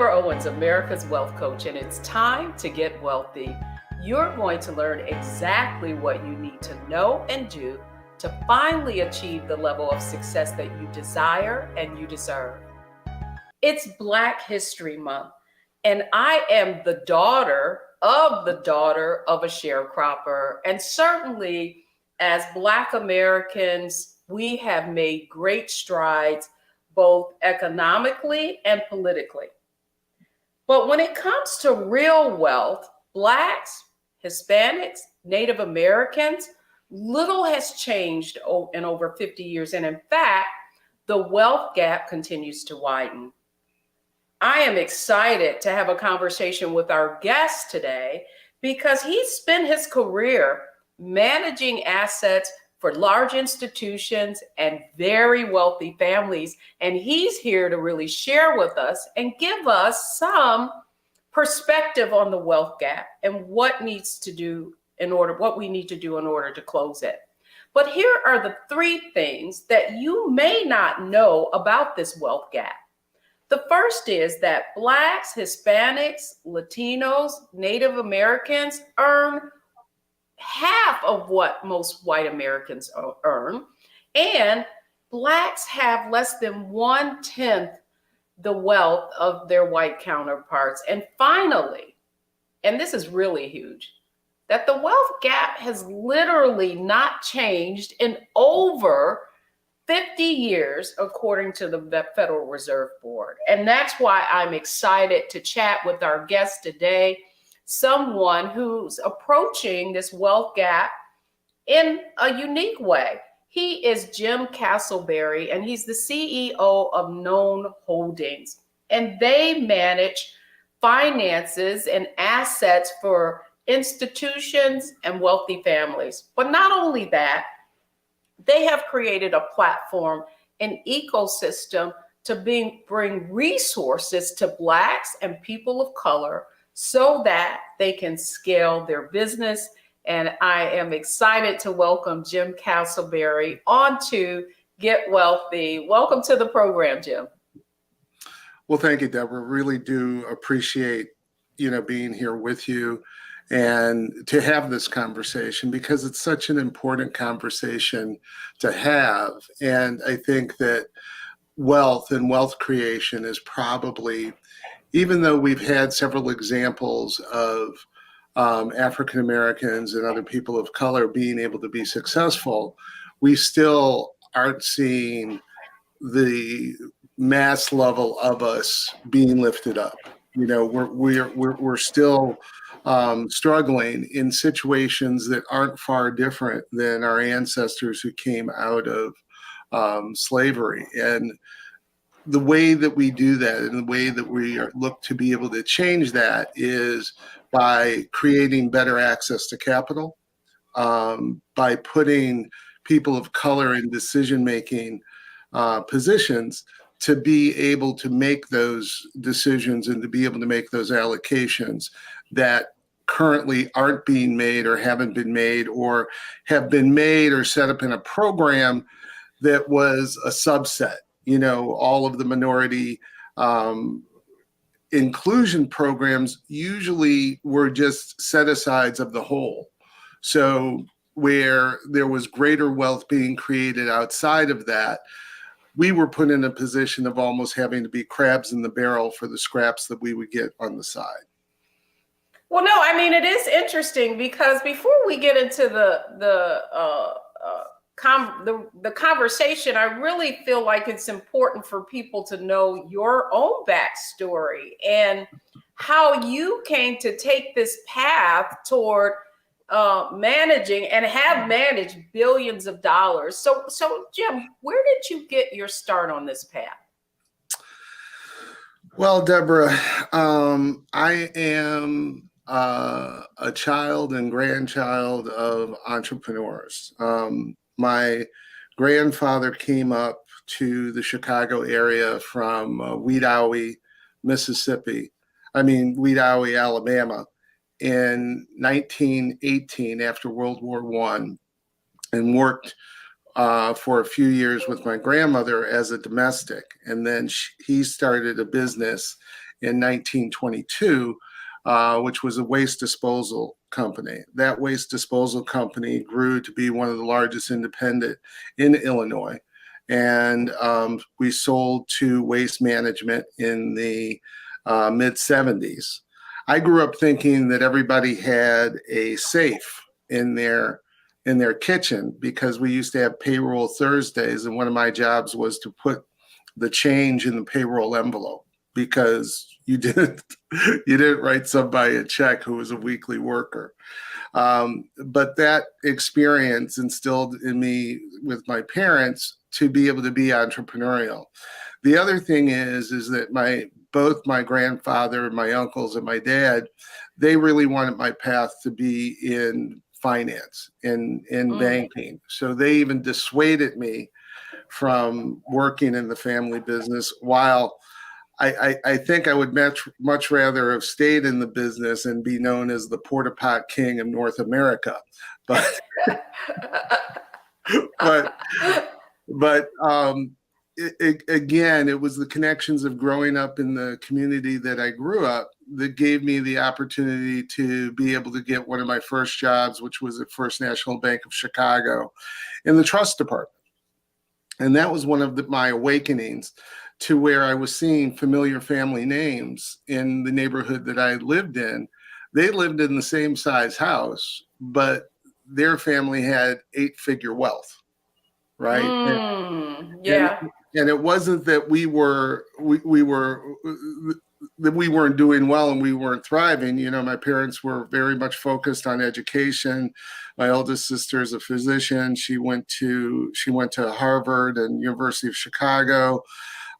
Deborah Owens, America's Wealth Coach, and it's time to get wealthy. You're going to learn exactly what you need to know and do to finally achieve the level of success that you desire and you deserve. It's Black History Month, and I am the daughter of a sharecropper. And certainly, as Black Americans, we have made great strides both economically and politically. But when it comes to real wealth, Blacks, Hispanics, Native Americans, little has changed in over 50 years. And in fact, the wealth gap continues to widen. I am excited to have a conversation with our guest today because he spent his career managing assets for large institutions and very wealthy families. And he's here to really share with us and give us some perspective on the wealth gap and what we need to do in order to close it. But here are the three things that you may not know about this wealth gap. The first is that Blacks, Hispanics, Latinos, Native Americans earn half of what most white Americans earn, and Blacks have less than 1/10 the wealth of their white counterparts. And finally, and this is really huge, that the wealth gap has literally not changed in over 50 years, according to the Federal Reserve Board. And that's why I'm excited to chat with our guest today, someone who's approaching this wealth gap in a unique way. He is Jim Casselberry, and he's the CEO of Known Holdings. And they manage finances and assets for institutions and wealthy families. But not only that, they have created a platform, an ecosystem to bring resources to Blacks and people of color so that they can scale their business. And I am excited to welcome Jim Casselberry onto Get Wealthy. Welcome to the program, Jim. Well, thank you, Deborah. Really do appreciate, being here with you and to have this conversation because it's such an important conversation to have. And I think that wealth and wealth creation is probably, even though we've had several examples of African Americans and other people of color being able to be successful, we still aren't seeing the mass level of us being lifted up. We're still struggling in situations that aren't far different than our ancestors who came out of slavery. And the way that we do that and the way that we look to be able to change that is by creating better access to capital, by putting people of color in decision-making positions to be able to make those decisions and to be able to make those allocations that currently aren't being made or haven't been made or have been made or set up in a program that was a subset. All of the minority inclusion programs usually were just set-asides of the whole. So where there was greater wealth being created outside of that, we were put in a position of almost having to be crabs in the barrel for the scraps that we would get on the side. Well, no, I mean, it is interesting because before we get into the conversation, I really feel like it's important for people to know your own backstory and how you came to take this path toward managing and have managed billions of dollars. So Jim, where did you get your start on this path? Well, Deborah, I am a child and grandchild of entrepreneurs. My grandfather came up to the Chicago area from Wedowee, Alabama in 1918 after World War I, and worked for a few years with my grandmother as a domestic. And then he started a business in 1922, which was a waste disposal company. That waste disposal company grew to be one of the largest independent in Illinois. And we sold to Waste Management in the mid 70s. I grew up thinking that everybody had a safe in their kitchen because we used to have payroll Thursdays, and one of my jobs was to put the change in the payroll envelope because you didn't write somebody a check who was a weekly worker. But that experience instilled in me with my parents to be able to be entrepreneurial. The other thing is that both my grandfather, my uncles, and my dad, they really wanted my path to be in finance, in banking. So they even dissuaded me from working in the family business, while I think I would much rather have stayed in the business and be known as the porta pot king of North America. But again, it was the connections of growing up in the community that I grew up that gave me the opportunity to be able to get one of my first jobs, which was at First National Bank of Chicago in the trust department. And that was one of my awakenings to where I was seeing familiar family names in the neighborhood that I lived in. They lived in the same size house, but their family had 8-figure wealth, right? Yeah. And it wasn't that we weren't doing well and we weren't thriving. You know, my parents were very much focused on education. My oldest sister is a physician. She went to Harvard and University of Chicago.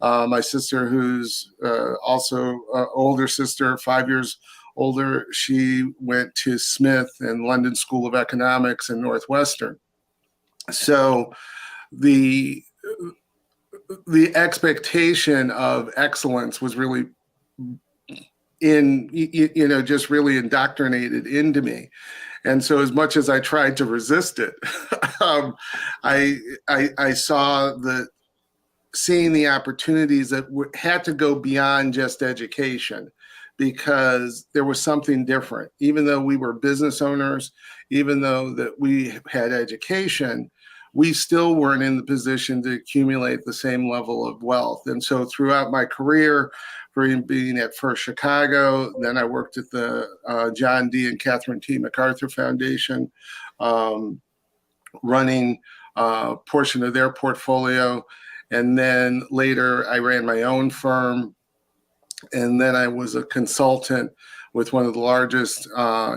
My sister, who's also older sister, 5 years older, she went to Smith and London School of Economics and Northwestern. So the expectation of excellence was really just really indoctrinated into me. And so as much as I tried to resist it, I saw seeing the opportunities that had to go beyond just education, because there was something different. Even though we were business owners, even though that we had education, we still weren't in the position to accumulate the same level of wealth. And so throughout my career, being at First Chicago, then I worked at the John D. and Catherine T. MacArthur Foundation, running a portion of their portfolio. And then later I ran my own firm. And then I was a consultant with one of the largest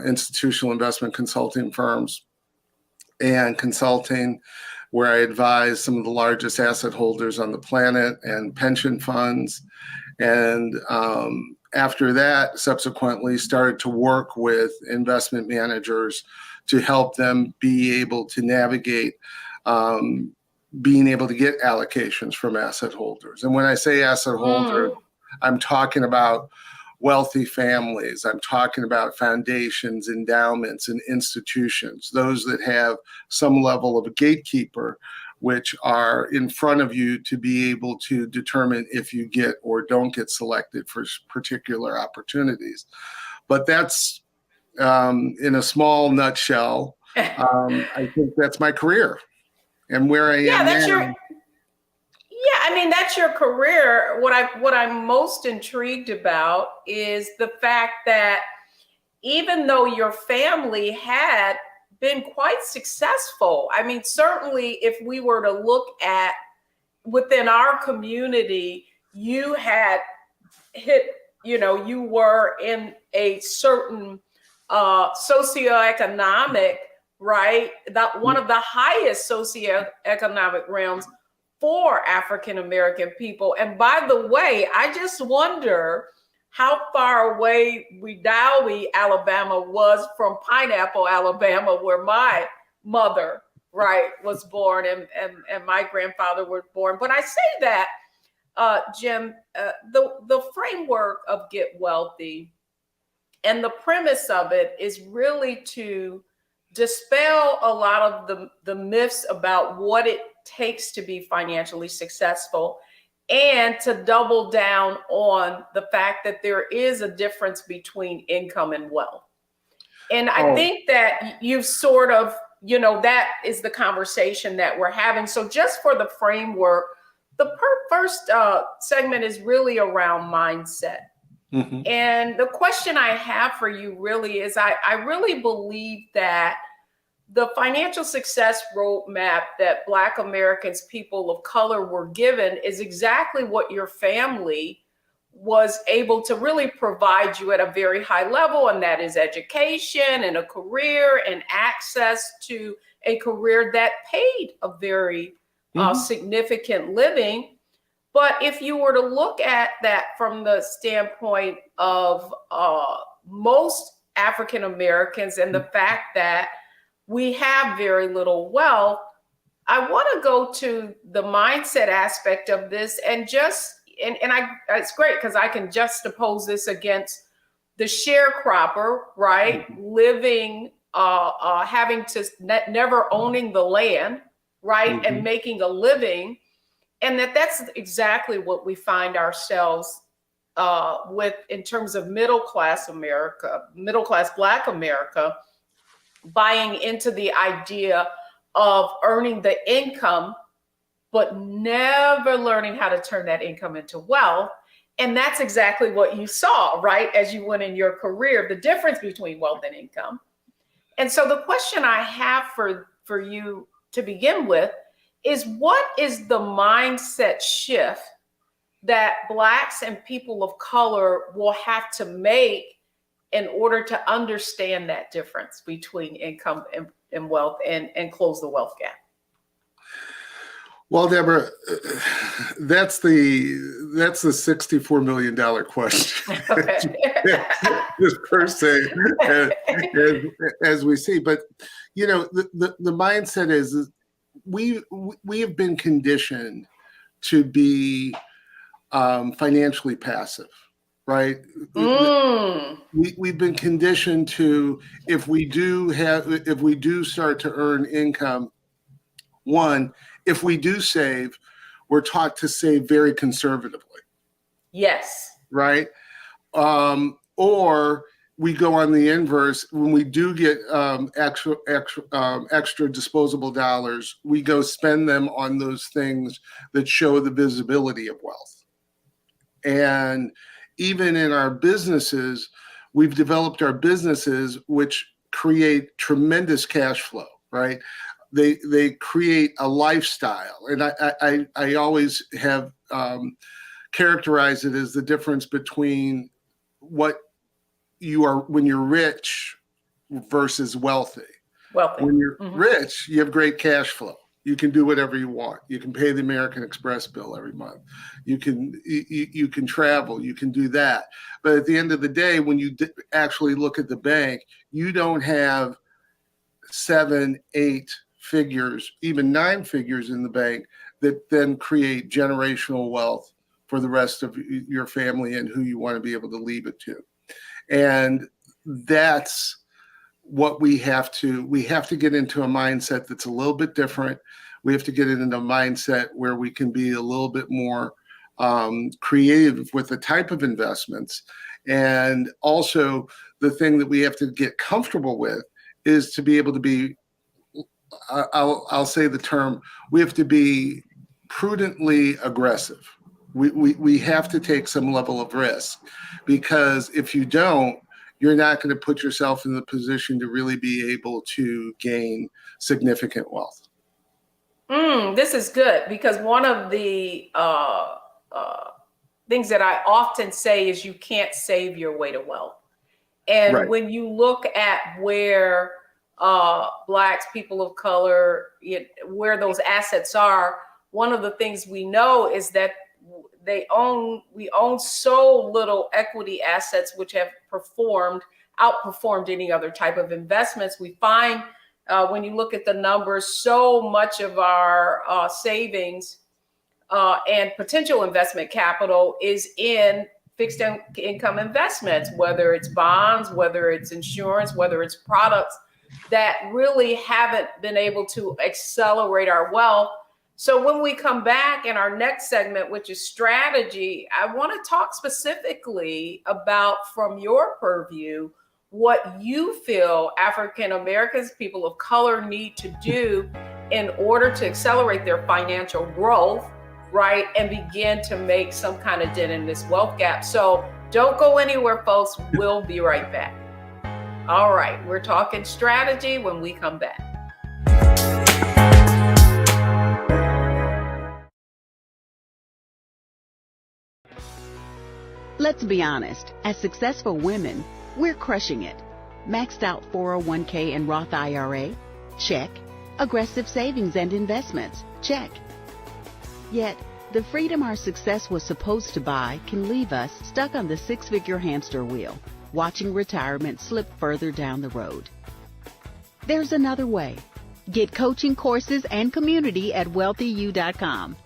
institutional investment consulting firms, and consulting where I advised some of the largest asset holders on the planet and pension funds. And after that, subsequently started to work with investment managers to help them be able to navigate being able to get allocations from asset holders. And when I say asset holder, I'm talking about wealthy families. I'm talking about foundations, endowments, and institutions, those that have some level of a gatekeeper, which are in front of you to be able to determine if you get or don't get selected for particular opportunities. But that's in a small nutshell. I think that's my career and where I am now. That's your career. What I'm most intrigued about is the fact that even though your family had been quite successful, certainly if we were to look at within our community, you had hit, you were in a certain socioeconomic, right? That one of the highest socioeconomic realms for African American people. And by the way, I just wonder how far away Wedowee, Alabama was from Pineapple, Alabama, where my mother, right, was born and my grandfather was born. But I say that, Jim, the framework of Get Wealthy and the premise of it is really to dispel a lot of the myths about what it takes to be financially successful, and to double down on the fact that there is a difference between income and wealth. And I think that you've sort of, that is the conversation that we're having. So just for the framework, the first segment is really around mindset. Mm-hmm. And the question I have for you really is, I really believe that the financial success roadmap that Black Americans, people of color, were given is exactly what your family was able to really provide you at a very high level, and that is education and a career and access to a career that paid a very significant living. But if you were to look at that from the standpoint of most African Americans and the fact that we have very little wealth, I want to go to the mindset aspect of this and it's great because I can juxtapose this against the sharecropper, right? Living, having to never owning the land, right? And making a living. And that's exactly what we find ourselves with in terms of middle class Black America, buying into the idea of earning the income, but never learning how to turn that income into wealth. And that's exactly what you saw, right? As you went in your career, the difference between wealth and income. And so the question I have for you to begin with is, what is the mindset shift that Blacks and people of color will have to make in order to understand that difference between income and wealth and close the wealth gap? Well, Deborah, that's the $64 million question. Just per se, as we see. But the mindset is we have been conditioned to be financially passive, right? We've been conditioned to, if we do start to earn income, if we do save, we're taught to save very conservatively. Yes. Right? Or we go on the inverse. When we do get extra disposable dollars, we go spend them on those things that show the visibility of wealth. And even in our businesses, we've developed our businesses which create tremendous cash flow, right? They create a lifestyle. And I always have characterized it as the difference between what you are when you're rich versus wealthy. When you're rich, you have great cash flow. You can do whatever you want. You can pay the American Express bill every month. You can travel. You can do that. But at the end of the day, when you actually look at the bank, you don't have 7, 8 figures, even 9 figures in the bank that then create generational wealth for the rest of your family and who you want to be able to leave it to. And that's what we have to get into a mindset that's a little bit different. We have to get into a mindset where we can be a little bit more creative with the type of investments. And also the thing that we have to get comfortable with is to be able to be, I'll say the term, we have to be prudently aggressive. We have to take some level of risk, because if you don't, you're not going to put yourself in the position to really be able to gain significant wealth. This is good, because one of the things that I often say is you can't save your way to wealth. And right. When you look at where Blacks, people of color, where those assets are, one of the things we know is that we own so little equity assets, which have outperformed any other type of investments. We find when you look at the numbers, so much of our savings and potential investment capital is in fixed income investments, whether it's bonds, whether it's insurance, whether it's products that really haven't been able to accelerate our wealth, So when we come back in our next segment, which is strategy, I want to talk specifically about, from your purview, what you feel African Americans, people of color, need to do in order to accelerate their financial growth, right? And begin to make some kind of dent in this wealth gap. So don't go anywhere, folks. We'll be right back. All right, we're talking strategy when we come back. Let's be honest, as successful women, we're crushing it. Maxed out 401k and Roth IRA? Check. Aggressive savings and investments? Check. Yet, the freedom our success was supposed to buy can leave us stuck on the six-figure hamster wheel, watching retirement slip further down the road. There's another way. Get coaching courses and community at wealthyu.com.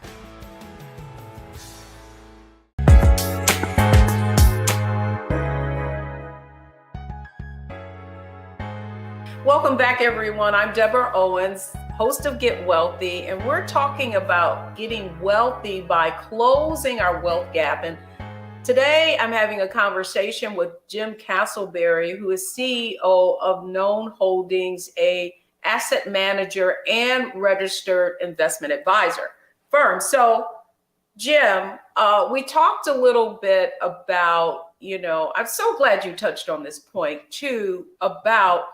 Welcome back, everyone. I'm Deborah Owens, host of Get Wealthy, and we're talking about getting wealthy by closing our wealth gap. And today I'm having a conversation with Jim Casselberry, who is CEO of Known Holdings, a asset manager and registered investment advisor firm. So, Jim, we talked a little bit about, I'm so glad you touched on this point too, about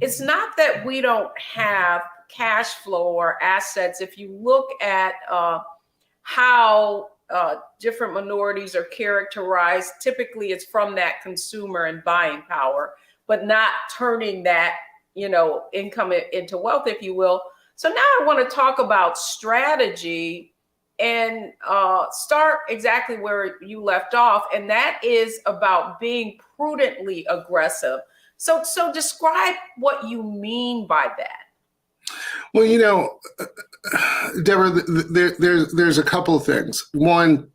it's not that we don't have cash flow or assets. If you look at how different minorities are characterized, typically it's from that consumer and buying power, but not turning that, income into wealth, if you will. So now I want to talk about strategy and start exactly where you left off. And that is about being prudently aggressive. So describe what you mean by that. Well, Deborah, there's a couple of things. One,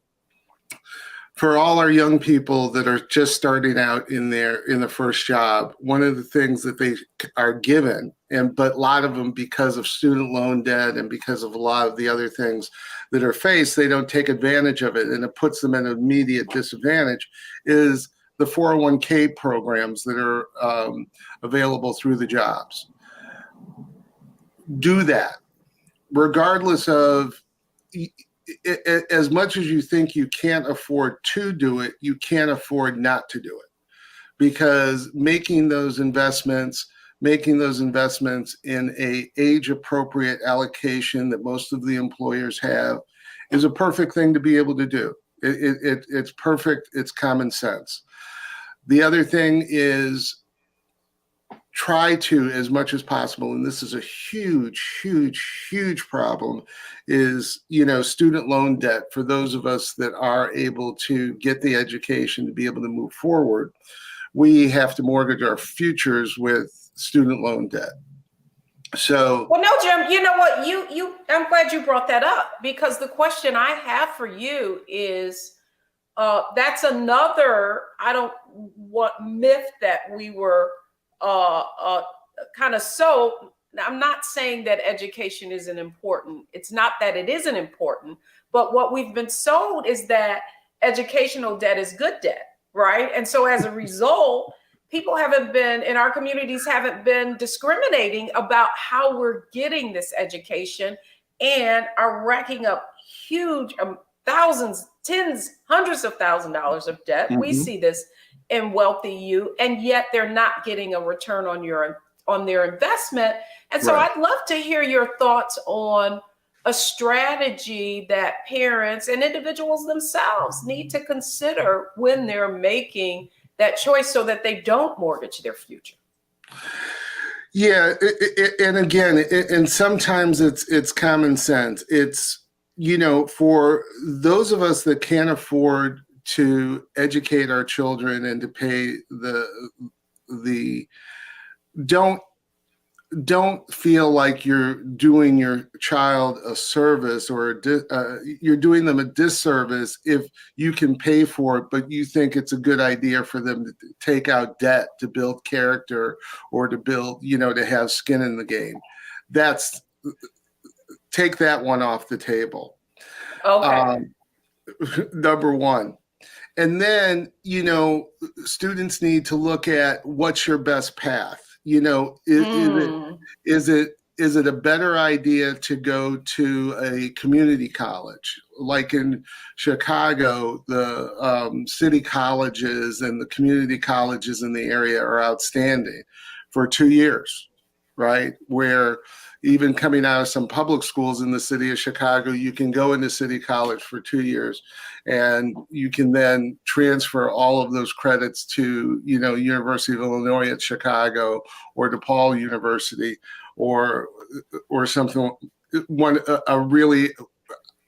for all our young people that are just starting out in the first job, one of the things that they are given, but a lot of them, because of student loan debt and because of a lot of the other things that are faced, they don't take advantage of it, and it puts them at an immediate disadvantage, is the 401k programs that are available through the jobs. Do that, regardless of, as much as you think you can't afford to do it, you can't afford not to do it, because making those investments in a age-appropriate allocation that most of the employers have is a perfect thing to be able to do. It's perfect. It's common sense. The other thing is, try to, as much as possible, and this is a huge problem, is, student loan debt. For those of us that are able to get the education to be able to move forward, we have to mortgage our futures with student loan debt. So, well, no, Jim, you know what? I'm glad you brought that up, because the question I have for you is, that's another, myth that we were kind of so. I'm not saying that education isn't important. It's not that it isn't important, but what we've been sold is that educational debt is good debt, right? And so as a result, people in our communities haven't been discriminating about how we're getting this education, and are racking up huge thousands, tens, hundreds of $1,000s of debt. Mm-hmm. We see this in Wealthy You, and yet they're not getting a return on their investment. And so I'd love to hear your thoughts on a strategy that parents and individuals themselves need to consider when they're making that choice, so that they don't mortgage their future. Yeah, and again, and sometimes it's common sense. It's, for those of us that can't afford to educate our children and to pay the don't feel like you're doing your child a service, or you're doing them a disservice if you can pay for it, but you think it's a good idea for them to take out debt to build character, or to build, to have skin in the game. take that one off the table. Okay. Number one. And then, students need to look at what's your best path. Mm. Is it a better idea to go to a community college? Like in Chicago, the city colleges and the community colleges in the area are outstanding for 2 years, right? Where even coming out of some public schools in the city of Chicago, you can go into city college for 2 years, and you can then transfer all of those credits to, University of Illinois at Chicago or DePaul University or something, a really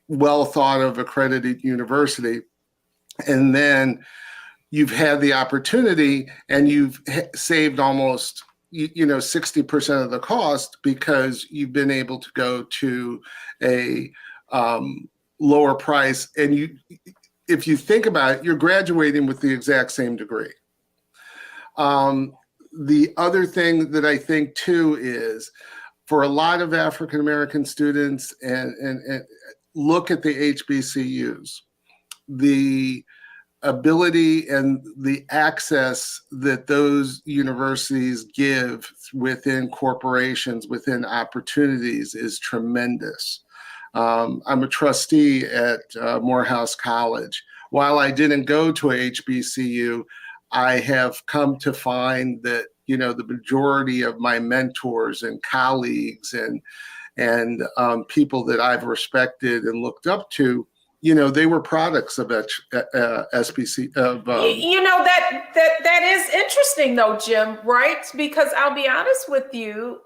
well thought of accredited university. And then you've had the opportunity and you've saved almost 60% of the cost because you've been able to go to a lower price. And if you think about it, you're graduating with the exact same degree. The other thing that I think too is for a lot of African American students and look at the HBCUs, the ability and the access that those universities give within corporations, within opportunities is tremendous. I'm a trustee at Morehouse College. While I didn't go to a HBCU, I have come to find that, the majority of my mentors and colleagues and people that I've respected and looked up to, they were products of SBC. That is interesting, though, Jim. Right? Because I'll be honest with you.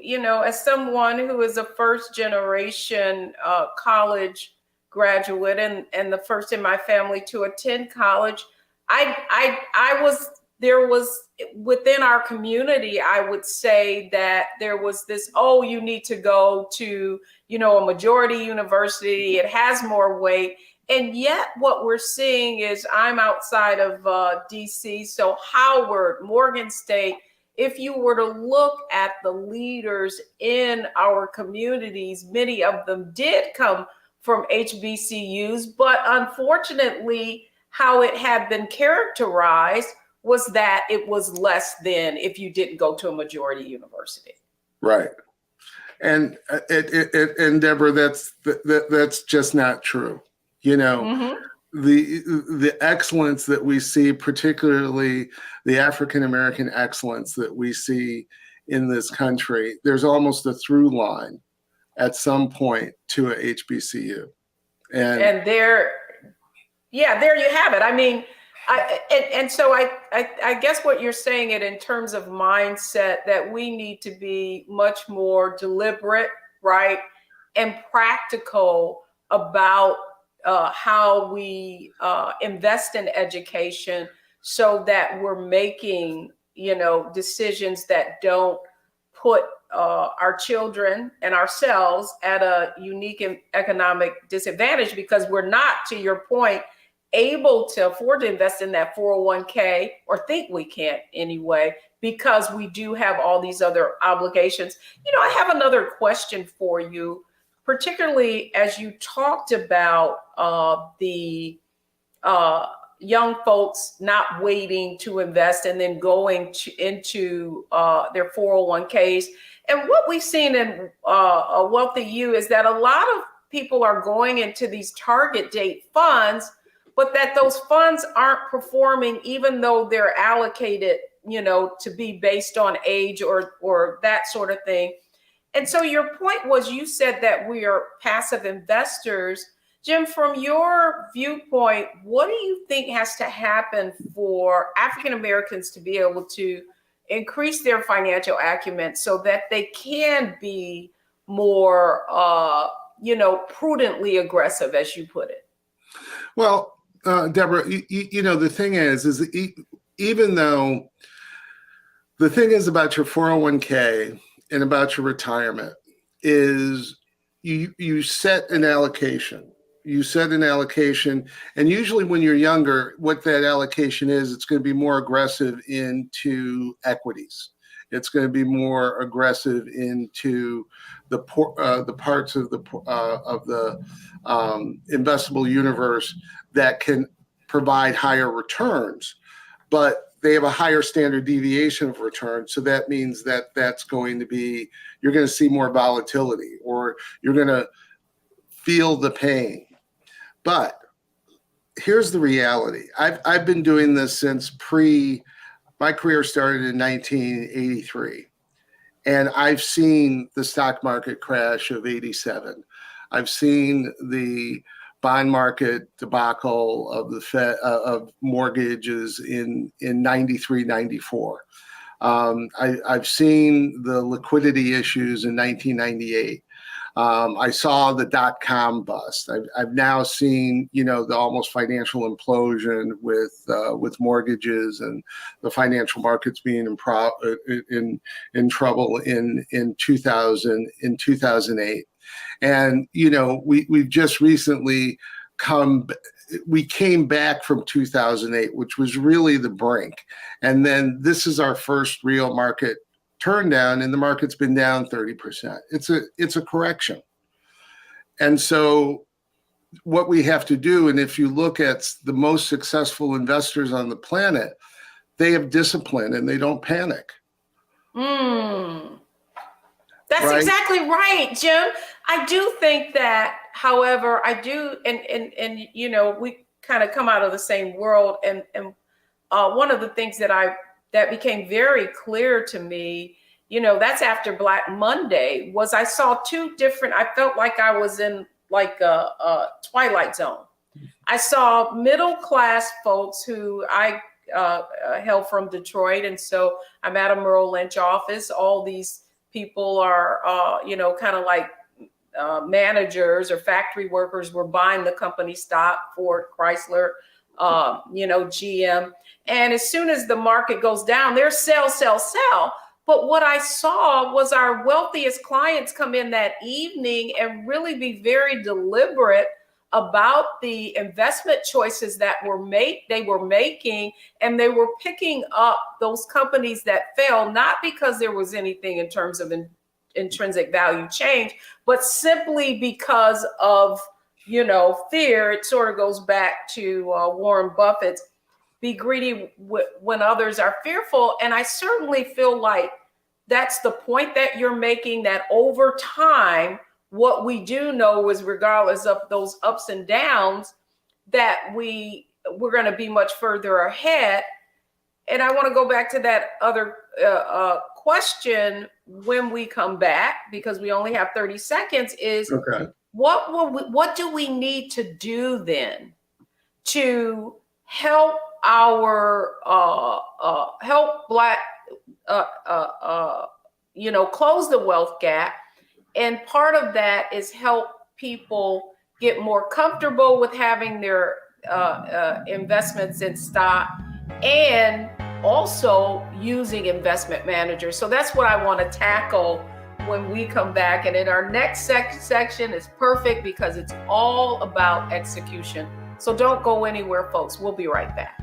As someone who is a first generation college graduate and the first in my family to attend college, there was within our community, I would say that there was this, you need to go to, a majority university. It has more weight. And yet what we're seeing is I'm outside of DC. So Howard, Morgan State, if you were to look at the leaders in our communities, many of them did come from HBCUs, but unfortunately, how it had been characterized was that it was less than if you didn't go to a majority university. Right. And Deborah, that's just not true. Mm-hmm. The excellence that we see, particularly the African American excellence that we see in this country, there's almost a through line at some point to a HBCU. And there you have it. I mean, so I guess what you're saying it in terms of mindset, that we need to be much more deliberate, right, and practical about how we invest in education so that we're making, decisions that don't put our children and ourselves at a unique economic disadvantage, because we're not, to your point, able to afford to invest in that 401k, or think we can't anyway, because we do have all these other obligations. I have another question for you, particularly as you talked about the young folks not waiting to invest and then going into their 401ks. And what we've seen in a Wealthy You is that a lot of people are going into these target date funds, but that those funds aren't performing, even though they're allocated, to be based on age or that sort of thing. And so your point was, you said that we are passive investors. Jim, from your viewpoint, what do you think has to happen for African Americans to be able to increase their financial acumen so that they can be more, prudently aggressive, as you put it? Well, Deborah, the thing is even though the thing is about your 401k and about your retirement is you set an allocation, you set an allocation, and usually when you're younger, what that allocation is, it's going to be more aggressive into equities. It's going to be more aggressive into the parts of the investable universe that can provide higher returns, but they have a higher standard deviation of return. So that means that you're going to see more volatility, or you're going to feel the pain. But here's the reality. I've been doing this since my career started in 1983. And I've seen the stock market crash of 87. I've seen the bond market debacle of the Fed, of mortgages in 93, 94. I've seen the liquidity issues in 1998. I saw the dot-com bust. I've now seen, the almost financial implosion with mortgages and the financial markets being in trouble in 2008. And we've just recently we came back from 2008, which was really the brink, and then this is our first real market turn down, and the market's been down 30%. It's a correction. And so what we have to do, and if you look at the most successful investors on the planet, they have discipline and they don't panic. That's right? Exactly right, Jim. I do think that, however, I do, and we kind of come out of the same world, and one of the things that became very clear to me, that's after Black Monday, was I saw I felt like I was in like a Twilight Zone. I saw middle class folks who I hail from Detroit. And so I'm at a Merrill Lynch office. All these people are, kind of like managers or factory workers were buying the company stock, Ford, Chrysler, GM. And as soon as the market goes down, they're sell, sell, sell. But what I saw was our wealthiest clients come in that evening and really be very deliberate about the investment choices that they were making, and they were picking up those companies that fell, not because there was anything in terms of intrinsic value change, but simply because of, fear. It sort of goes back to Warren Buffett's be greedy when others are fearful. And I certainly feel like that's the point that you're making, that over time, what we do know is regardless of those ups and downs, that we're going to be much further ahead. And I want to go back to that other question when we come back, because we only have 30 seconds, is okay. What do we need to do then to help help Black, close the wealth gap? And part of that is help people get more comfortable with having their investments in stock, and also using investment managers. So that's what I want to tackle when we come back. And in our next section is perfect because it's all about execution. So don't go anywhere, folks. We'll be right back.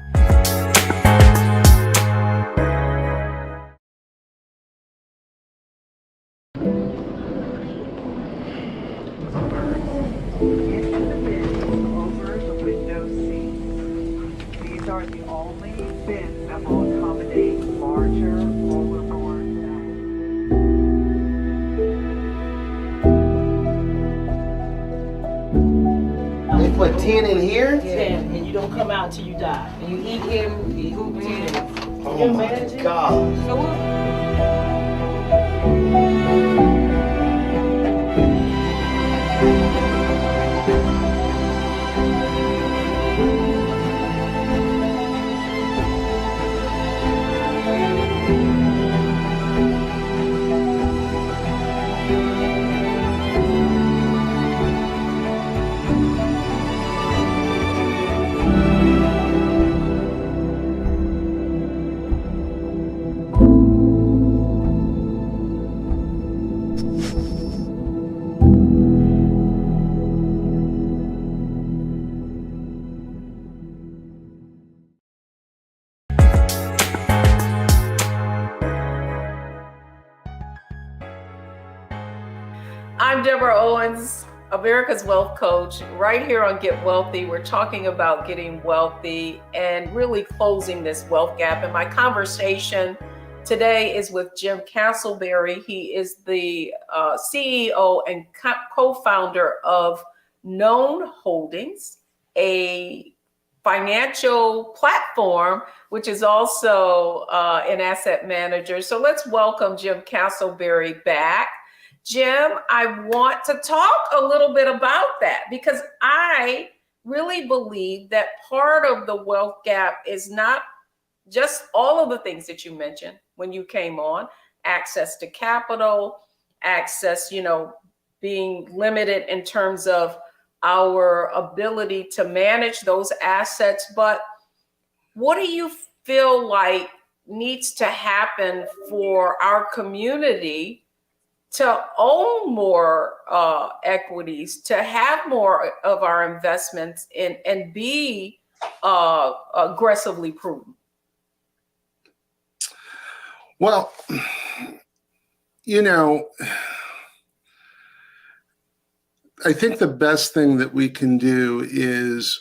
Put 10 in here? 10, and you don't come out till you die. And you eat him, you hoop 10. Oh my God. So what? I'm Deborah Owens, America's Wealth Coach, right here on Get Wealthy. We're talking about getting wealthy and really closing this wealth gap. And my conversation today is with Jim Casselberry. He is the CEO and co-founder of Known Holdings, a financial platform, which is also an asset manager. So let's welcome Jim Casselberry back. Jim, I want to talk a little bit about that because I really believe that part of the wealth gap is not just all of the things that you mentioned when you came on, access to capital, access, being limited in terms of our ability to manage those assets. But what do you feel like needs to happen for our community to own more equities, to have more of our investments and be aggressively prudent? Well, I think the best thing that we can do is,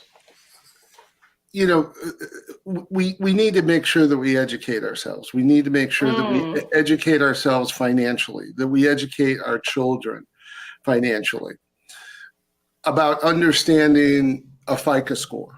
we need to make sure that we educate ourselves. We need to make sure that we educate ourselves financially, that we educate our children financially about understanding a FICO score,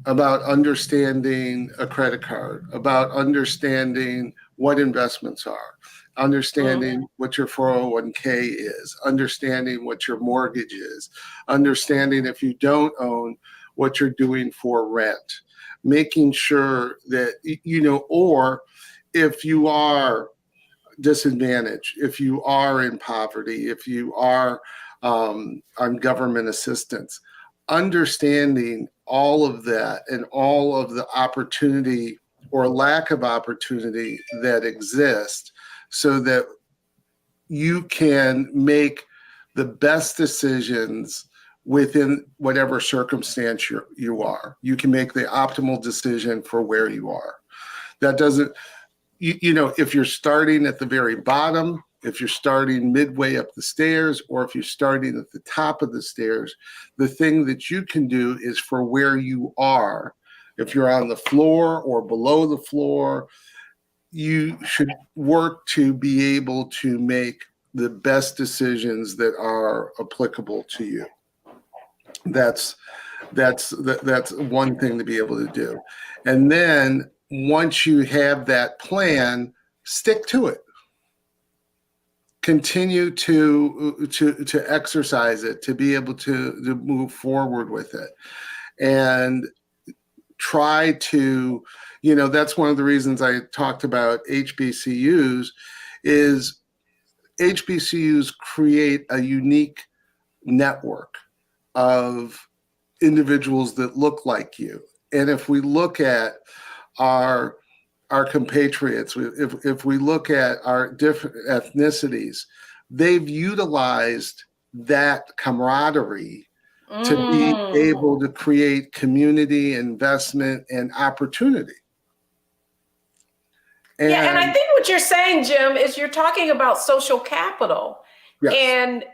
about understanding a credit card, about understanding what investments are, understanding what your 401k is, understanding what your mortgage is, understanding if you don't own, what you're doing for rent, making sure that, or if you are disadvantaged, if you are in poverty, if you are on government assistance, understanding all of that and all of the opportunity or lack of opportunity that exists so that you can make the best decisions within whatever circumstance you are. You can make the optimal decision for where you are. That doesn't, if you're starting at the very bottom, if you're starting midway up the stairs, or if you're starting at the top of the stairs, the thing that you can do is for where you are. If you're on the floor or below the floor, you should work to be able to make the best decisions that are applicable to you. That's one thing to be able to do. And then once you have that plan, stick to it. Continue to exercise it, to be able to move forward with it. And try to, that's one of the reasons I talked about HBCUs, is HBCUs create a unique network of individuals that look like you. And if we look at our compatriots, if we look at our different ethnicities, they've utilized that camaraderie to be able to create community, investment, and opportunity. And I think what you're saying, Jim, is you're talking about social capital. Yes. And,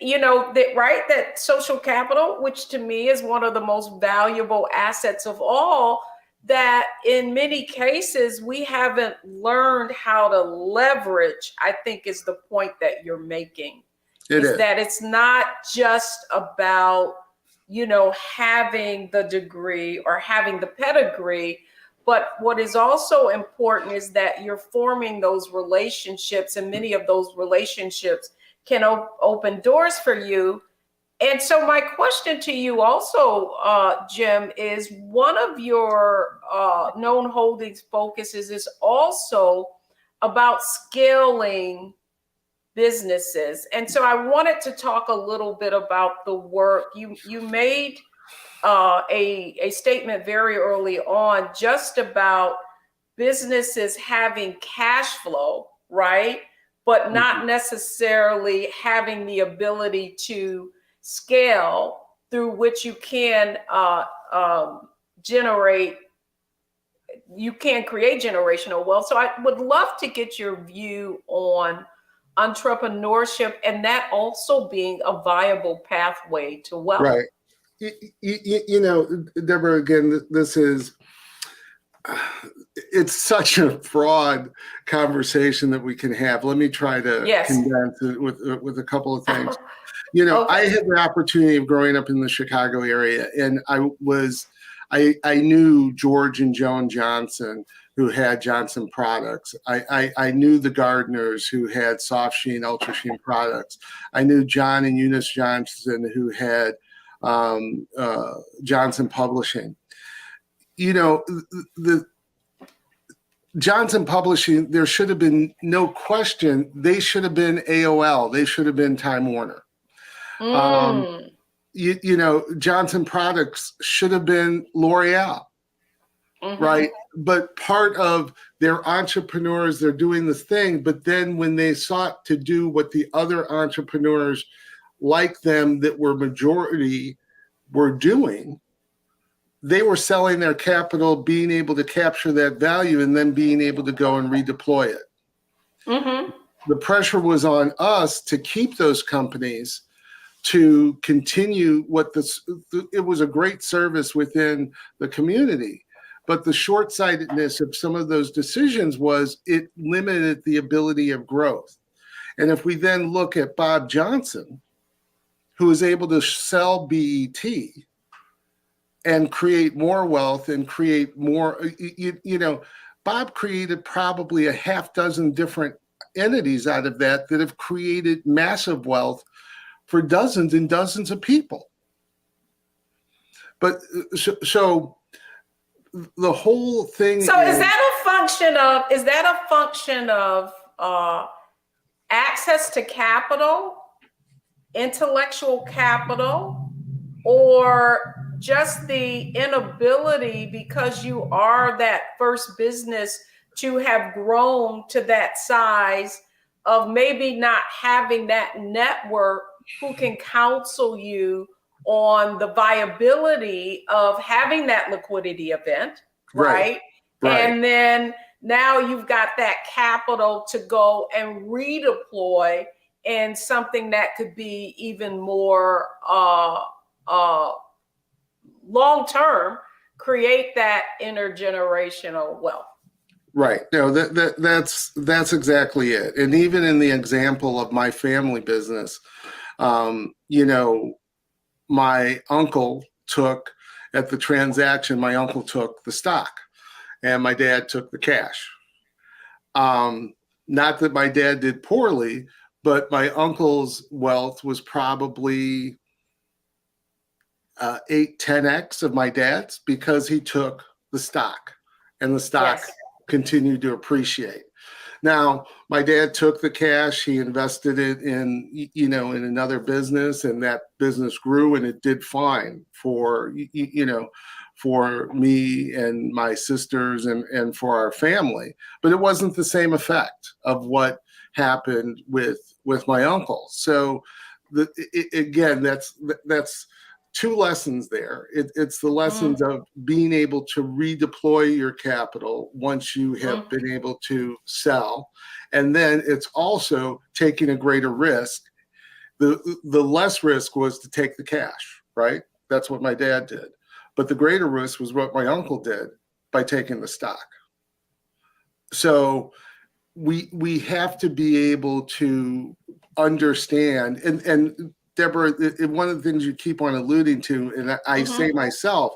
that social capital, which to me is one of the most valuable assets of all, that in many cases we haven't learned how to leverage, I think is the point that you're making. It is that it's not just about, having the degree or having the pedigree, but what is also important is that you're forming those relationships, and many of those relationships can open doors for you. And so my question to you also, Jim, is one of your Known Holdings focuses is also about scaling businesses. And so I wanted to talk a little bit about the work. You made a statement very early on just about businesses having cash flow, right? But not necessarily having the ability to scale through which you can create generational wealth. So I would love to get your view on entrepreneurship and that also being a viable pathway to wealth. Right. You know, Deborah, again, this is, it's such a broad conversation that we can have. Let me try to condense it with a couple of things. You know, I had the opportunity of growing up in the Chicago area, and I knew George and Joan Johnson, who had Johnson Products. I knew the Gardners, who had Soft Sheen, Ultra Sheen products. I knew John and Eunice Johnson, who had Johnson Publishing. You know, the Johnson Publishing, there should have been no question. They should have been AOL. They should have been Time Warner. You know, Johnson Products should have been L'Oreal, right? But part of their entrepreneurs, they're doing this thing. But then when they sought to do what the other entrepreneurs like them that were majority were doing, they were selling their capital, being able to capture that value, and then being able to go and redeploy it. The pressure was on us to keep those companies, to continue it was a great service within the community. But the short-sightedness of some of those decisions was it limited the ability of growth. And if we then look at Bob Johnson, who was able to sell BET and create more wealth and create more, you know, Bob created probably a half dozen different entities out of that have created massive wealth for dozens and dozens of people. But so the whole thing. So is that a function of access to capital, intellectual capital, or just the inability, because you are that first business, to have grown to that size of maybe not having that network who can counsel you on the viability of having that liquidity event, right? And then now you've got that capital to go and redeploy in something that could be even more long-term, create that intergenerational wealth. Right. No, that's exactly it. And even in the example of my family business, you know, my uncle took at the transaction, my uncle took the stock and my dad took the cash. Not that my dad did poorly, but my uncle's wealth was probably 8-10x of my dad's, because he took the stock and the stock continued to appreciate. Now, my dad took the cash, he invested it in, you know, in another business, and that business grew and it did fine for, you know, for me and my sisters and for our family. But it wasn't the same effect of what happened with my uncle. So again, that's two lessons there. It's the lessons of being able to redeploy your capital once you have been able to sell. And then it's also taking a greater risk. The less risk was to take the cash, right? That's what my dad did. But the greater risk was what my uncle did by taking the stock. So we have to be able to understand, and Deborah, one of the things you keep on alluding to, and I say myself,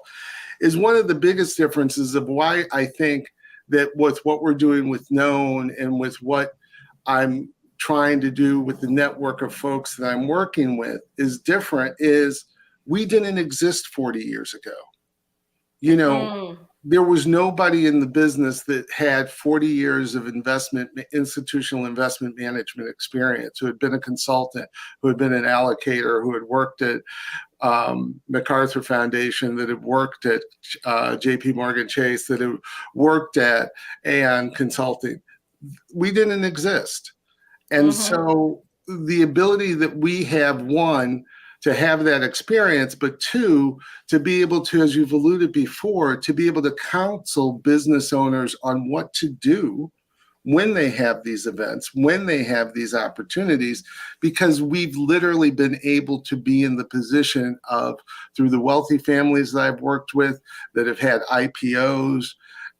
is one of the biggest differences of why I think that with what we're doing with Known and with what I'm trying to do with the network of folks that I'm working with is different, is we didn't exist 40 years ago. You know, there was nobody in the business that had 40 years of institutional investment management experience, who had been a consultant, who had been an allocator, who had worked at MacArthur Foundation, that had worked at JP Morgan Chase, that had worked at Aon Consulting. We didn't exist. And so the ability that we have, one, to have that experience, but two, to be able to, as you've alluded before, to be able to counsel business owners on what to do when they have these events, when they have these opportunities, because we've literally been able to be in the position of, through the wealthy families that I've worked with that have had IPOs,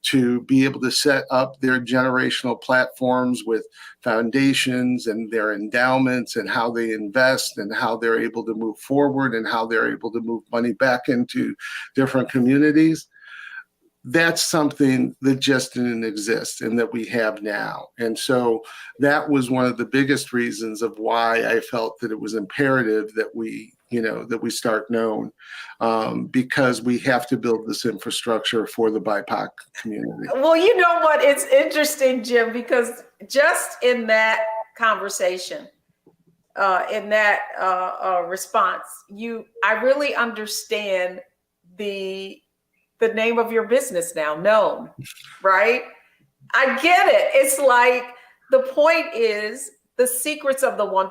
to be able to set up their generational platforms with foundations and their endowments and how they invest and how they're able to move forward and how they're able to move money back into different communities. That's something that just didn't exist and that we have now. And so that was one of the biggest reasons of why I felt that it was imperative that we start known, because we have to build this infrastructure for the BIPOC community. Well, you know what? It's interesting, Jim, because just in that conversation, in that response, I really understand the name of your business now, Known, right? I get it. It's like, the point is the secrets of the 1%,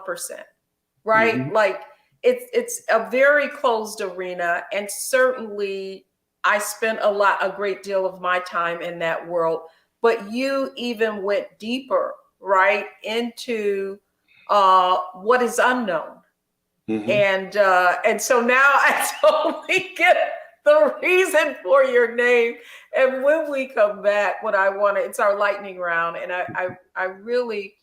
right? Mm-hmm. Like, it's a very closed arena, and certainly I spent a great deal of my time in that world, but you even went deeper, right, into what is unknown. Mm-hmm. And so now I totally get the reason for your name. And when we come back, it's our lightning round. And I really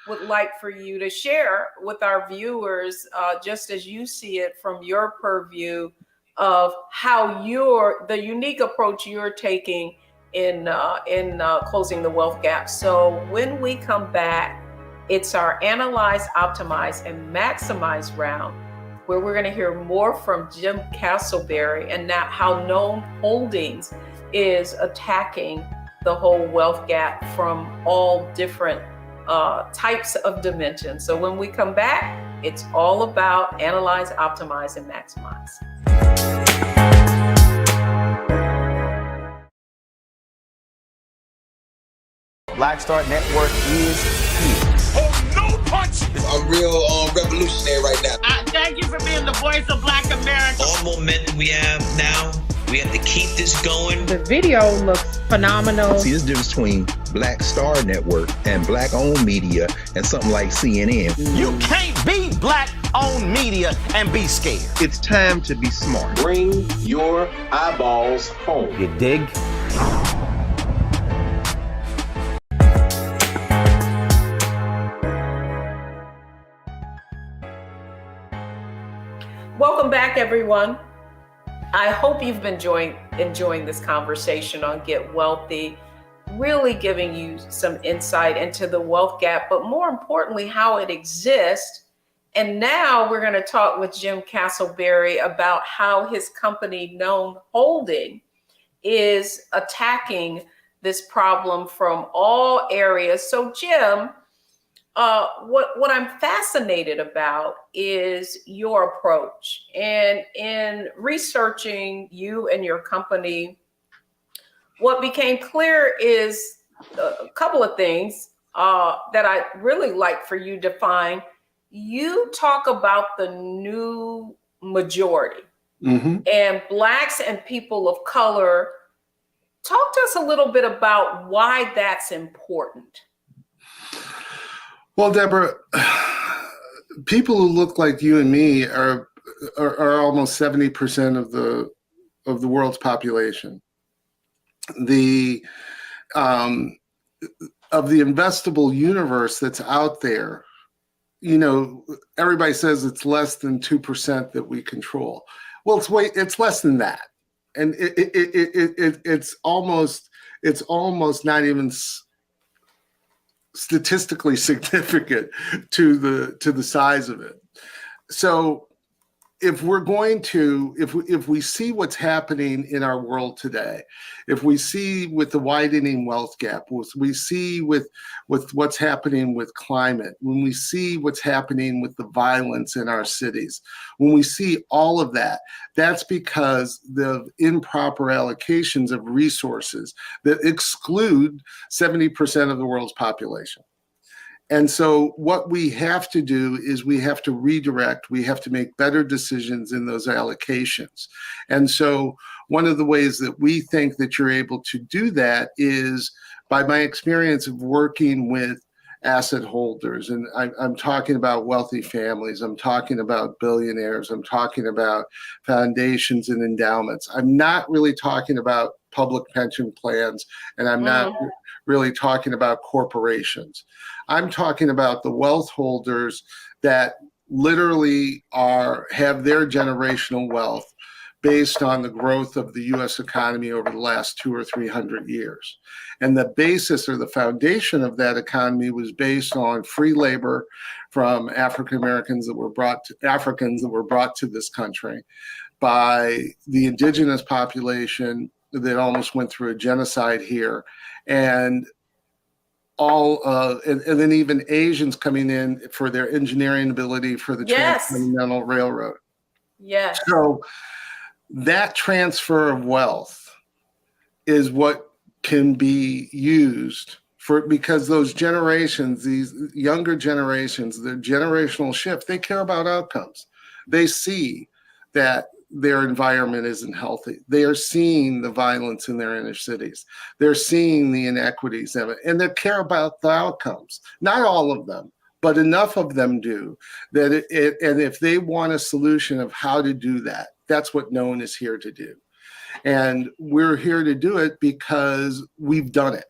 would like for you to share with our viewers, just as you see it from your purview, of how the unique approach you're taking in closing the wealth gap. So when we come back, it's our Analyze, Optimize, and Maximize round, where we're going to hear more from Jim Casselberry and now how Known Holdings is attacking the whole wealth gap from all different types of dimensions. So when we come back, it's all about Analyze, Optimize, and Maximize. Black Star Network is here. Oh, no punch! I'm real revolutionary right now. Thank you for being the voice of Black America. All momentum we have now, we have to keep this going. The video looks phenomenal. See, there's a difference between Black Star Network and Black-owned media and something like CNN. You can't be Black-owned media and be scared. It's time to be smart. Bring your eyeballs home. You dig? Welcome back, everyone. I hope you've been enjoying this conversation on Get Wealthy, really giving you some insight into the wealth gap, but more importantly, how it exists. And now we're going to talk with Jim Casselberry about how his company, Known Holding, is attacking this problem from all areas. So, Jim, what I'm fascinated about is your approach. And in researching you and your company, what became clear is a couple of things that I really like for you to define. You talk about the new majority, mm-hmm. and Blacks and people of color. Talk to us a little bit about why that's important. Well, Deborah, people who look like you and me are almost 70% of the world's population. Of the investable universe that's out there, everybody says it's less than 2% that we control. Well, it's less than that, and it's almost not even statistically significant to the size of it. So if we're going to, if we see what's happening in our world today, if we see with the widening wealth gap, we see with what's happening with climate, when we see what's happening with the violence in our cities, when we see all of that, that's because the improper allocations of resources that exclude 70% of the world's population. And so what we have to do is we have to redirect, we have to make better decisions in those allocations. And so one of the ways that we think that you're able to do that is by my experience of working with asset holders, and I'm talking about wealthy families, I'm talking about billionaires, I'm talking about foundations and endowments. I'm not really talking about public pension plans, and I'm not really talking about corporations. I'm talking about the wealth holders that literally have their generational wealth based on the growth of the U.S. economy over the last 200 or 300 years. And the basis or the foundation of that economy was based on free labor from African Americans that were brought to this country by the indigenous population that almost went through a genocide here, and and then even Asians coming in for their engineering ability for the Transcontinental Railroad. Yes. So that transfer of wealth is what can be used because those generations, these younger generations, the generational shift, they care about outcomes. They see that their environment isn't healthy. They are seeing the violence in their inner cities. They're seeing the inequities of it, and they care about the outcomes. Not all of them, but enough of them do that and if they want a solution of how to do that, that's what Known is here to do. And we're here to do it because we've done it.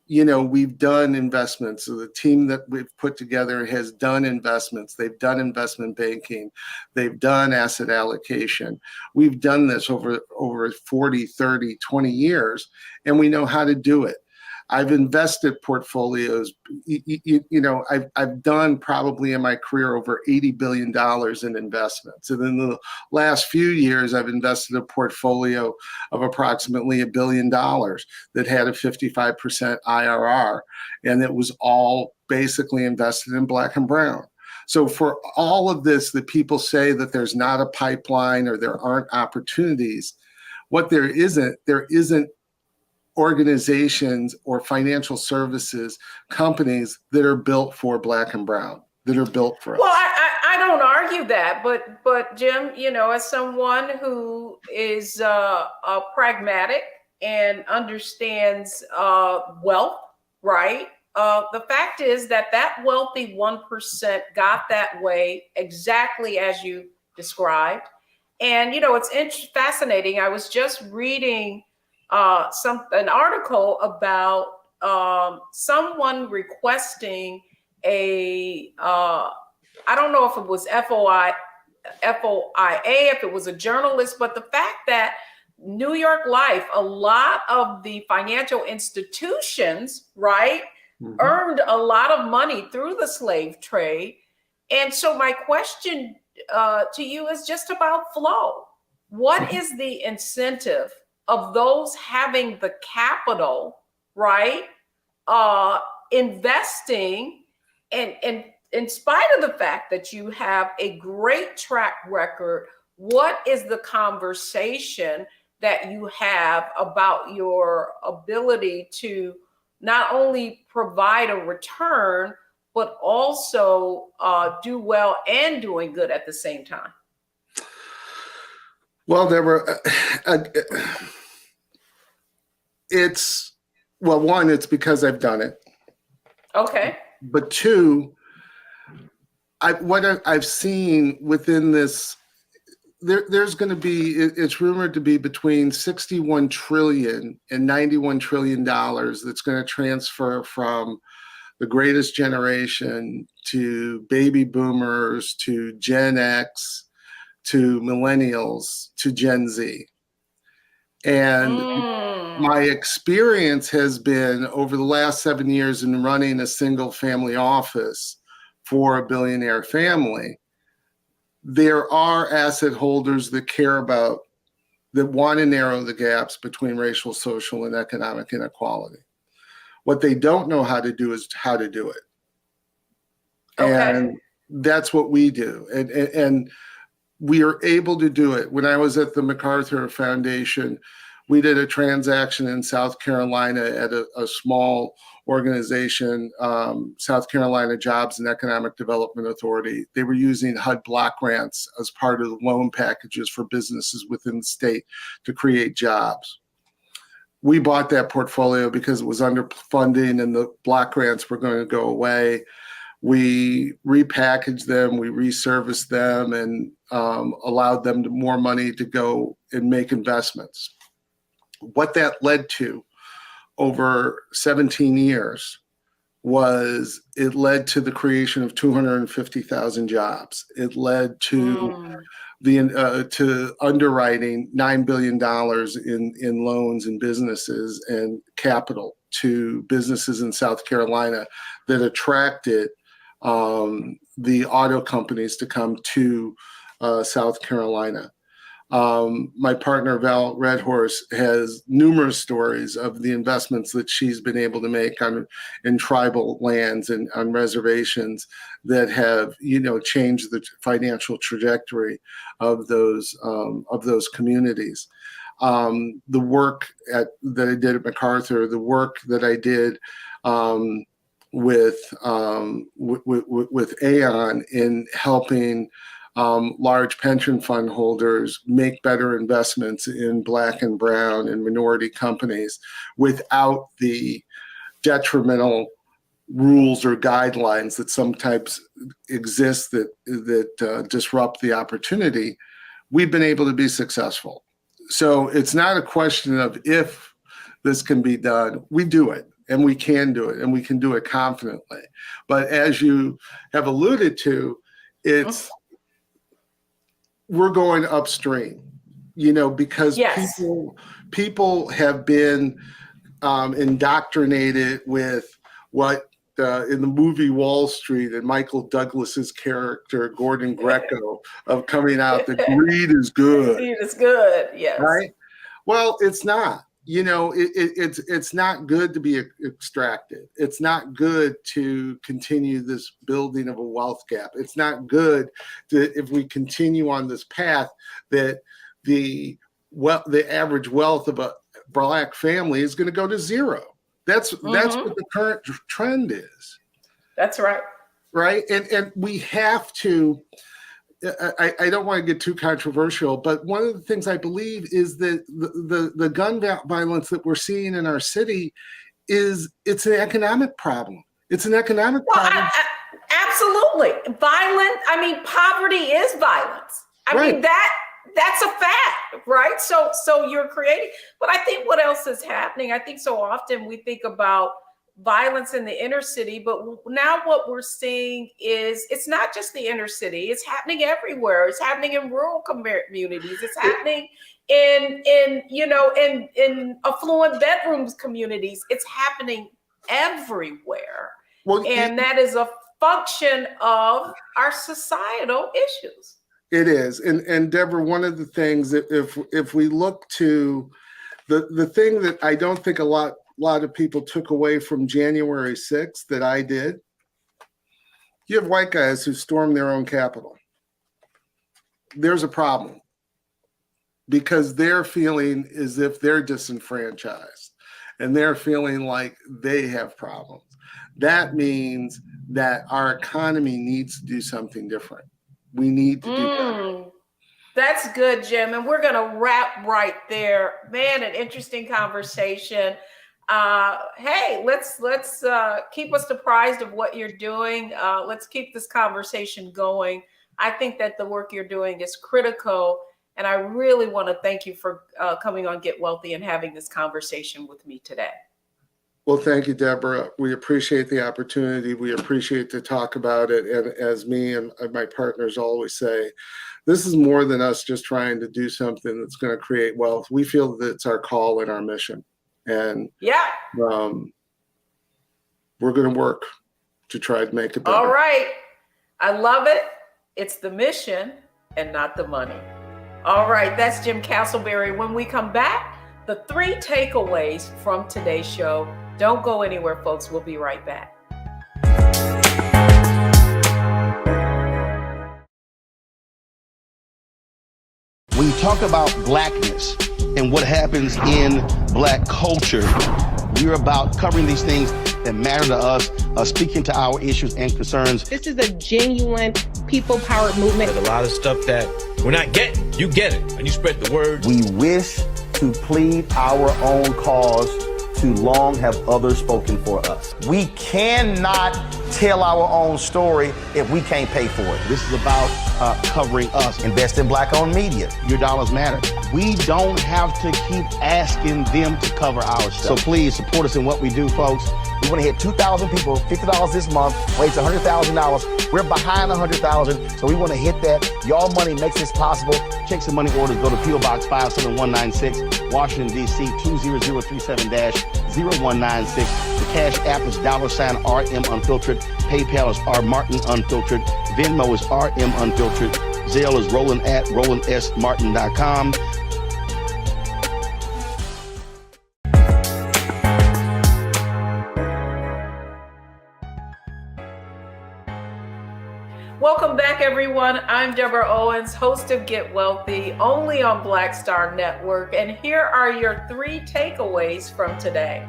We've done investments. So the team that we've put together has done investments. They've done investment banking. They've done asset allocation. We've done this over 40, 30, 20 years, and we know how to do it. I've invested portfolios. I've done probably in my career over $80 billion in investments. And in the last few years, I've invested a portfolio of approximately $1 billion that had a 55% IRR. And it was all basically invested in Black and brown. So for all of this that people say that there's not a pipeline or there aren't opportunities, what there isn't organizations or financial services companies that are built for Black and brown, that are built for us. Well, I don't argue that, but Jim, as someone who is pragmatic and understands wealth, right? The fact is that wealthy 1% got that way exactly as you described. And, it's fascinating. I was just reading an article about someone requesting I don't know if it was FOIA, if it was a journalist, but the fact that New York Life, a lot of the financial institutions, right, earned a lot of money through the slave trade. And so my question to you is just about flow. What is the incentive of those having the capital, right, investing, and in spite of the fact that you have a great track record, what is the conversation that you have about your ability to not only provide a return, but also do well and doing good at the same time? Well, Deborah, one, it's because I've done it. Okay. But two, what I've seen within this, there's going to be, it's rumored to be between 61 trillion and 91 trillion dollars that's going to transfer from the greatest generation to baby boomers to Gen X to millennials to Gen Z. And my experience has been over the last 7 years in running a single family office for a billionaire family, there are asset holders that care about, that want to narrow the gaps between racial, social, and economic inequality. What they don't know how to do is how to do it. Okay. And that's what we do. And we are able to do it. When I was at the MacArthur Foundation, we did a transaction in South Carolina at a small organization, South Carolina Jobs and Economic Development Authority. They were using HUD block grants as part of the loan packages for businesses within the state to create jobs. we bought that portfolio because it was underfunding and the block grants were going to go away. We repackaged them, we reserviced them, and allowed them more money to go and make investments. What that led to over 17 years was it led to the creation of 250,000 jobs. It led to to underwriting $9 billion in loans and businesses and capital to businesses in South Carolina that attracted the auto companies to come to South Carolina. My partner, Val Redhorse, has numerous stories of the investments that she's been able to make in tribal lands and on reservations that have, changed the financial trajectory of those communities. The work that I did at MacArthur, the work that I did with Aon in helping large pension fund holders make better investments in Black and brown and minority companies without the detrimental rules or guidelines that sometimes exist that disrupt the opportunity. We've been able to be successful. So it's not a question of if this can be done. We do it. And we can do it, and we can do it confidently. But as you have alluded to, we're going upstream, because people have been indoctrinated with what in the movie Wall Street and Michael Douglas's character Gordon Gekko of coming out that greed is good. Greed is good, yes. Right? Well, it's not. It's not good to be extracted. It's not good to continue this building of a wealth gap. It's not good if we continue on this path that the average wealth of a Black family is going to go to zero. That's what the current trend is. That's right. Right, and we have to. I don't want to get too controversial, but one of the things I believe is that the gun violence that we're seeing in our city it's an economic problem. It's an economic problem. Absolutely. Poverty is violence. I mean, that's a fact, right? So you're creating, but I think what else is happening? I think so often we think about violence in the inner city, but now what we're seeing is it's not just the inner city, it's happening everywhere. It's happening in rural communities, it's happening in affluent bedrooms communities. It's happening everywhere. That is a function of our societal issues. It is. And Deborah, one of the things that if we look to the thing that I don't think a lot of people took away from January 6th that I did, you have white guys who storm their own Capitol. There's a problem because they're feeling as if they're disenfranchised and they're feeling like they have problems. That means that our economy needs to do something different. We need to do that. That's good, Jim. And we're going to wrap right there. Man, an interesting conversation. Hey, let's keep us apprised of what you're doing. Let's keep this conversation going. I think that the work you're doing is critical. And I really want to thank you for coming on Get Wealthy and having this conversation with me today. Well, thank you, Deborah. We appreciate the opportunity. We appreciate to talk about it. And as me and my partners always say, this is more than us just trying to do something that's going to create wealth. We feel that it's our call and our mission. And we're going to work to try to make it better. All right. I love it. It's the mission and not the money. All right. That's Jim Casselberry. When we come back, the 3 takeaways from today's show. Don't go anywhere, folks. We'll be right back. When you talk about blackness and what happens in Black culture, we're about covering these things that matter to us, speaking to our issues and concerns. This is a genuine people-powered movement. There's a lot of stuff that we're not getting. You get it, and you spread the word. We wish to plead our own cause. Too long have others spoken for us. We cannot tell our own story if we can't pay for it. This is about covering us. Invest in Black-owned media. Your dollars matter. We don't have to keep asking them to cover our stuff. So please support us in what we do, folks. We want to hit 2,000 people, $50 this month, raise $100,000. We're behind 100,000, so we want to hit that. Y'all money makes this possible. Check some money orders. Go to P.O. Box 57196, Washington, D.C. 20037-0196. The Cash App is $RM Unfiltered. PayPal is R Martin Unfiltered. Venmo is RM Unfiltered. Zelle is Roland at RolandSMartin.com. Welcome back, everyone. I'm Deborah Owens, host of Get Wealthy, only on Black Star Network. And here are your 3 takeaways from today.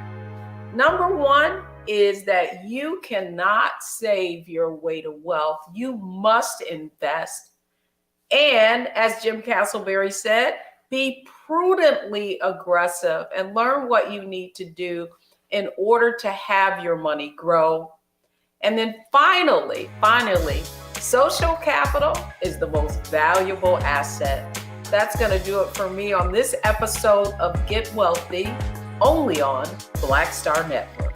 Number 1 is that you cannot save your way to wealth. You must invest. And as Jim Casselberry said, be prudently aggressive and learn what you need to do in order to have your money grow. And then finally, social capital is the most valuable asset. That's going to do it for me on this episode of Get Wealthy, only on Black Star Network.